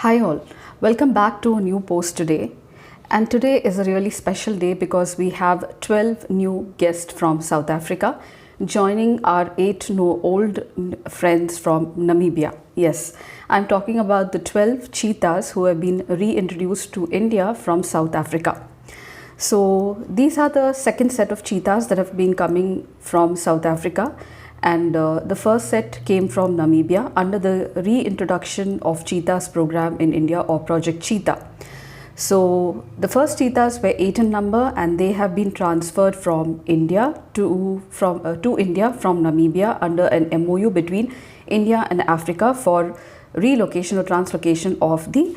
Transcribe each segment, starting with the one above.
Hi all, welcome back to a new post today. And today is a really special day because we have 12 new guests from South Africa joining our 8 no old friends from Namibia. Yes, I'm talking about the 12 cheetahs who have been reintroduced to India from South Africa. So these are the second set of cheetahs that have been coming from South Africa, and the first set came from Namibia under the reintroduction of cheetahs program in India, or Project Cheetah. So the first cheetahs were 8 in number, and they have been transferred from India to India from Namibia under an MOU between India and Africa for relocation or translocation of the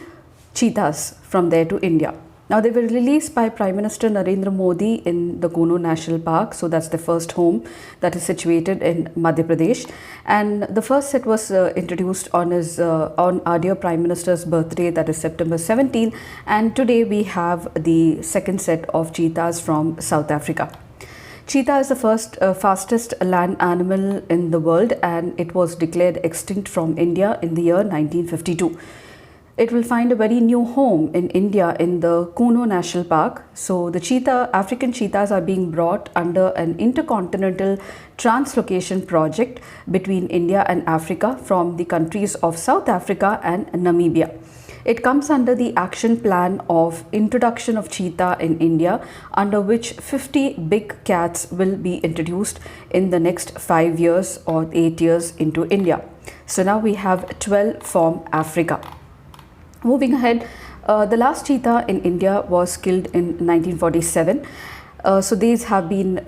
cheetahs from there to India. Now, they were released by Prime Minister Narendra Modi in the Kuno National Park. So that's the first home that is situated in Madhya Pradesh. And the first set was introduced on our dear Prime Minister's birthday, that is September 17. And today we have the second set of cheetahs from South Africa. Cheetah is the fastest land animal in the world, and it was declared extinct from India in the year 1952. It will find a very new home in India in the Kuno National Park. So the African cheetahs are being brought under an intercontinental translocation project between India and Africa from the countries of South Africa and Namibia. It comes under the action plan of introduction of cheetah in India, under which 50 big cats will be introduced in the next 5 years or 8 years into India. So now we have 12 from Africa. Moving ahead, the last cheetah in India was killed in 1947. So these have been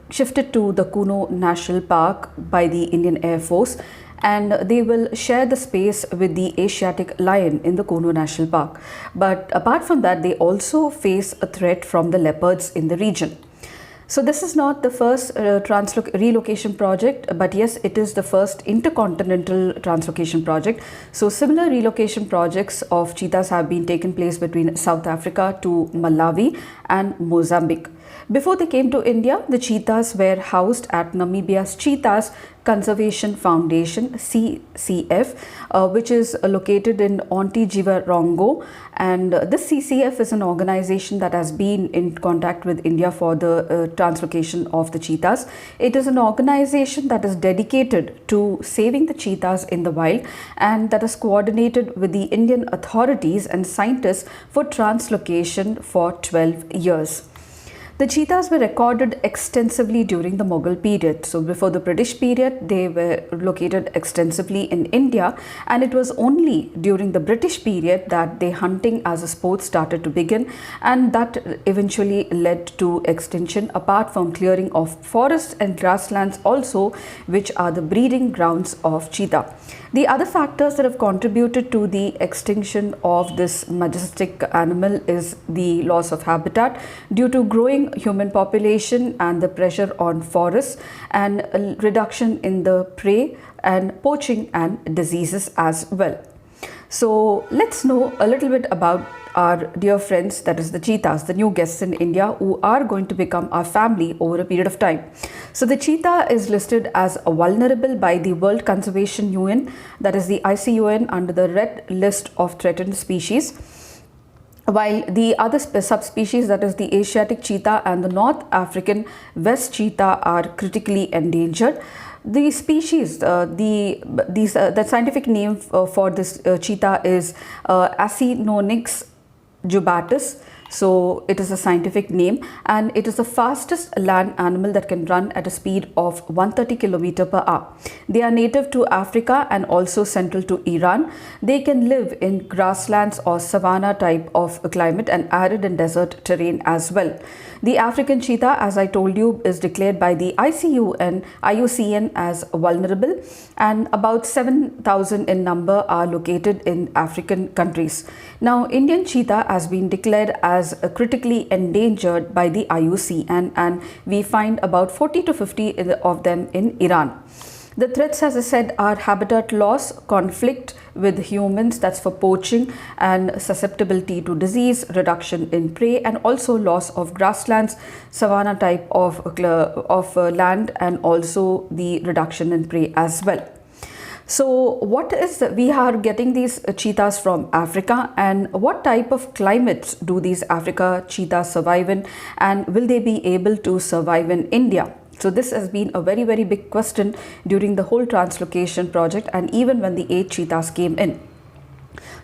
shifted to the Kuno National Park by the Indian Air Force, and they will share the space with the Asiatic lion in the Kuno National Park. But apart from that, they also face a threat from the leopards in the region. So this is not the first relocation project, but yes, it is the first intercontinental translocation project. So similar relocation projects of cheetahs have been taken place between South Africa to Malawi and Mozambique. Before they came to India, the cheetahs were housed at Namibia's Cheetahs Conservation Foundation, CCF, which is located in Ontijivarongo. And this CCF is an organization that has been in contact with India for the translocation of the cheetahs. It is an organization that is dedicated to saving the cheetahs in the wild, and that is coordinated with the Indian authorities and scientists for translocation for 12 years. The cheetahs were recorded extensively during the Mughal period. So before the British period, they were located extensively in India, and it was only during the British period that the hunting as a sport started to begin, and that eventually led to extinction, apart from clearing of forests and grasslands also, which are the breeding grounds of cheetah. The other factors that have contributed to the extinction of this majestic animal is the loss of habitat due to growing human population and the pressure on forests, and a reduction in the prey and poaching and diseases as well. So let's know a little bit about our dear friends, that is the cheetahs, the new guests in India who are going to become our family over a period of time. So the cheetah is listed as vulnerable by the World Conservation Union, that is the ICUN, under the red list of threatened species, while the other subspecies, that is the Asiatic cheetah and the North African West cheetah, are critically endangered. The species, the scientific name for this cheetah is Acinonyx jubatus. So it is a scientific name, and it is the fastest land animal that can run at a speed of 130 km/h. They are native to Africa and also central to Iran. They can live in grasslands or savanna type of climate and arid and desert terrain as well. The African cheetah, as I told you, is declared by the IUCN as vulnerable, and about 7,000 in number are located in African countries. Now, Indian cheetah has been declared as critically endangered by the IUCN, and we find about 40 to 50 of them in Iran. The threats, as I said, are habitat loss, conflict with humans, that's for poaching, and susceptibility to disease, reduction in prey, and also loss of grasslands, savanna type of land, and also the reduction in prey as well. So we are getting these cheetahs from Africa, and what type of climates do these Africa cheetahs survive in, and will they be able to survive in India? So this has been a very, very big question during the whole translocation project, and even when the 8 cheetahs came in.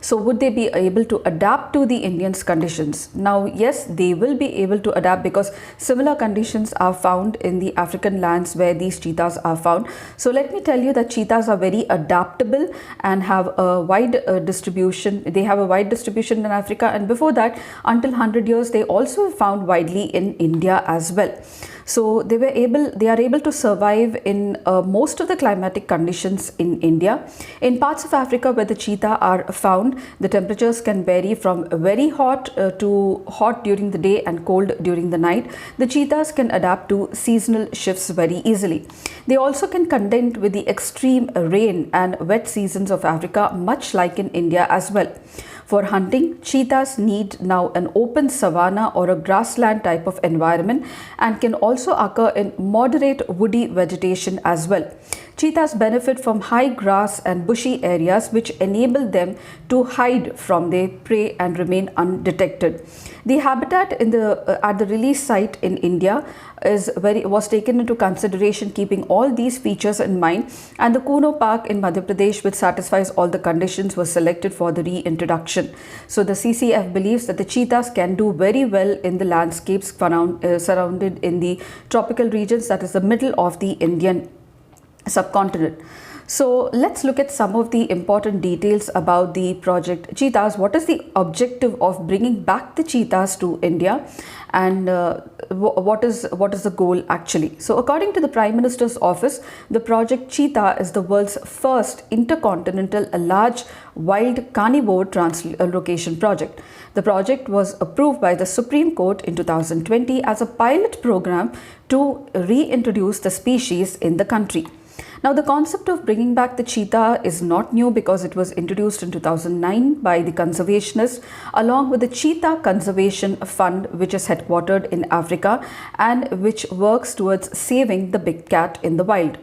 So would they be able to adapt to the Indians' conditions? Now, yes, they will be able to adapt because similar conditions are found in the African lands where these cheetahs are found. So let me tell you that cheetahs are very adaptable and have a wide distribution. They have a wide distribution in Africa, and before that, until 100 years, they also found widely in India as well. So they are able to survive in most of the climatic conditions in India. In parts of Africa where the cheetah are found, the temperatures can vary from very hot to hot during the day and cold during the night. The cheetahs can adapt to seasonal shifts very easily. They also can contend with the extreme rain and wet seasons of Africa, much like in India as well. For hunting, cheetahs need now an open savanna or a grassland type of environment and can also occur in moderate woody vegetation as well. Cheetahs benefit from high grass and bushy areas which enable them to hide from their prey and remain undetected. The habitat at the release site in India was taken into consideration, keeping all these features in mind, and the Kuno Park in Madhya Pradesh, which satisfies all the conditions, was selected for the reintroduction. So the CCF believes that the cheetahs can do very well in the landscapes surrounded in the tropical regions, that is the middle of the Indian subcontinent. So let's look at some of the important details about the Project Cheetahs. What is the objective of bringing back the cheetahs to India, and what is the goal actually? So according to the Prime Minister's office, the Project Cheetah is the world's first intercontinental large wild carnivore translocation project. The project was approved by the Supreme Court in 2020 as a pilot program to reintroduce the species in the country. Now, the concept of bringing back the cheetah is not new because it was introduced in 2009 by the conservationists along with the Cheetah Conservation Fund, which is headquartered in Africa and which works towards saving the big cat in the wild.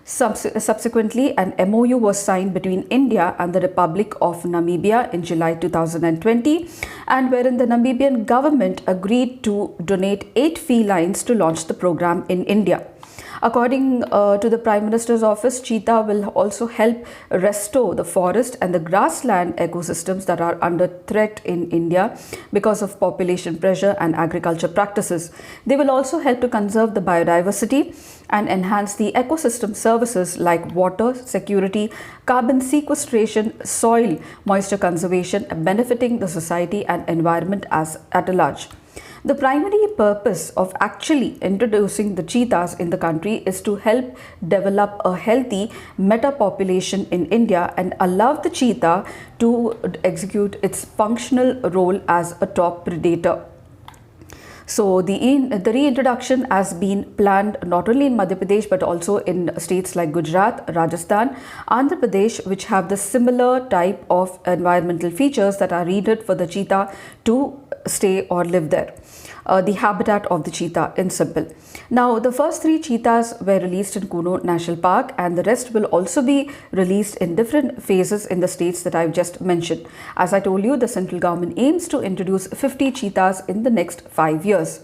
Subsequently, an MOU was signed between India and the Republic of Namibia in July 2020, and wherein the Namibian government agreed to donate 8 felines to launch the program in India. According to the Prime Minister's office, cheetah will also help restore the forest and the grassland ecosystems that are under threat in India because of population pressure and agriculture practices. They will also help to conserve the biodiversity and enhance the ecosystem services like water security, carbon sequestration, soil moisture conservation, benefiting the society and environment at large. The primary purpose of actually introducing the cheetahs in the country is to help develop a healthy meta-population in India and allow the cheetah to execute its functional role as a top predator. So the reintroduction has been planned not only in Madhya Pradesh but also in states like Gujarat, Rajasthan, Andhra Pradesh, which have the similar type of environmental features that are needed for the cheetah to stay or live there. The habitat of the cheetah in simple. Now, the first 3 cheetahs were released in Kuno National Park, and the rest will also be released in different phases in the states that I've just mentioned. As I told you, the central government aims to introduce 50 cheetahs in the next 5 years.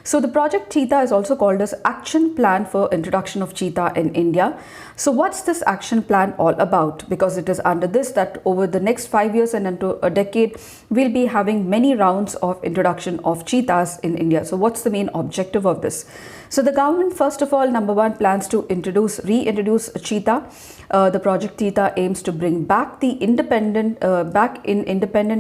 So the Project Cheetah is also called as Action Plan for Introduction of Cheetah in India. So what's this action plan all about? Because it is under this that over the next 5 years and into a decade, we'll be having many rounds of introduction of cheetahs in India. So what's the main objective of this? So the government, first of all, number one, plans to reintroduce a cheetah. The Project Cheetah aims to bring back the independent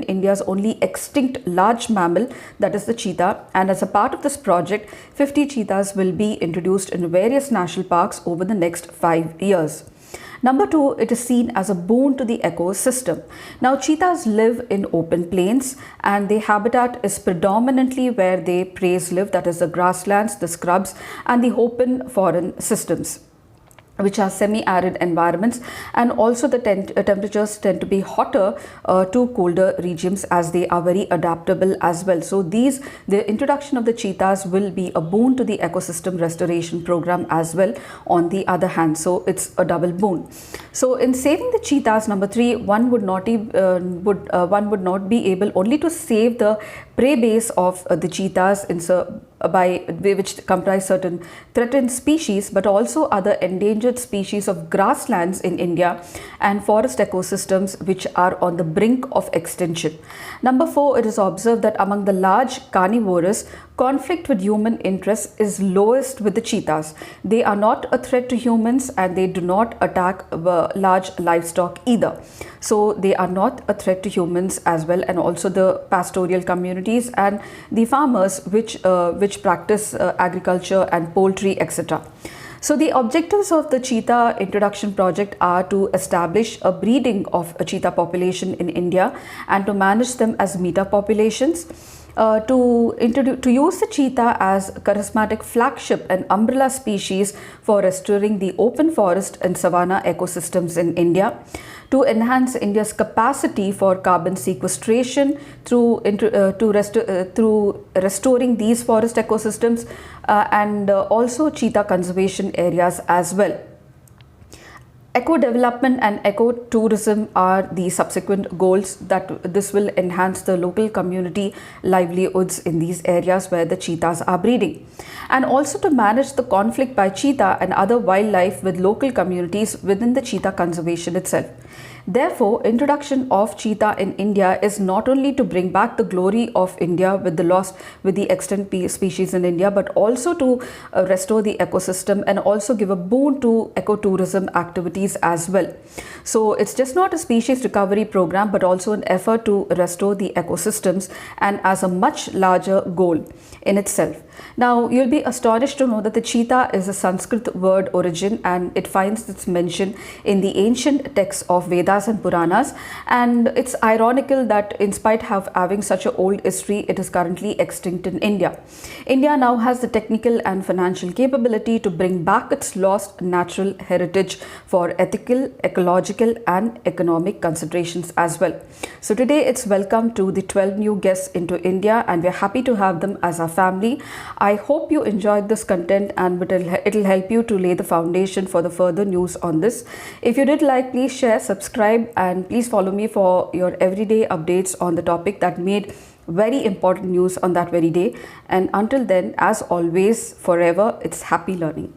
India's only extinct large mammal, that is the cheetah. And as a part of this project, 50 cheetahs will be introduced in various national parks over the next 5 years. Number 2, it is seen as a boon to the ecosystem. Now, cheetahs live in open plains and their habitat is predominantly where their prey live, that is the grasslands, the scrubs and the open foreign systems. which are semi-arid environments, and also the temperatures tend to be hotter to colder regions, as they are very adaptable as well. So the introduction of the cheetahs will be a boon to the ecosystem restoration program as well, on the other hand. So it's a double boon. So in saving the cheetahs, number 3, one would not be able only to save the prey base of the cheetahs which comprise certain threatened species, but also other endangered species of grasslands in India and forest ecosystems which are on the brink of extinction. Number 4, it is observed that among the large carnivores, conflict with human interests is lowest with the cheetahs. They are not a threat to humans, and they do not attack large livestock either. So they are not a threat to humans as well, and also the pastoral communities and the farmers which practice agriculture and poultry, etc. So the objectives of the cheetah introduction project are to establish a breeding of a cheetah population in India and to manage them as meta populations. To use the cheetah as a charismatic flagship and umbrella species for restoring the open forest and savanna ecosystems in India, to enhance India's capacity for carbon sequestration through restoring these forest ecosystems, and also cheetah conservation areas as well. Eco-development and eco-tourism are the subsequent goals, that this will enhance the local community livelihoods in these areas where the cheetahs are breeding, and also to manage the conflict by cheetah and other wildlife with local communities within the cheetah conservation itself. Therefore, introduction of cheetah in India is not only to bring back the glory of India with the extant species in India, but also to restore the ecosystem and also give a boon to ecotourism activities as well. So it's just not a species recovery program, but also an effort to restore the ecosystems, and as a much larger goal in itself. Now, you'll be astonished to know that the cheetah is a Sanskrit word origin, and it finds its mention in the ancient texts of Vedas and Puranas. And it's ironical that in spite of having such an old history, it is currently extinct in India. India now has the technical and financial capability to bring back its lost natural heritage for ethical, ecological, and economic considerations as well. So today it's welcome to the 12 new guests into India, and we're happy to have them as our family. I hope you enjoyed this content, and it'll help you to lay the foundation for the further news on this. If you did like, please share, subscribe, and please follow me for your everyday updates on the topic that made very important news on that very day. And until then, as always, forever, it's happy learning.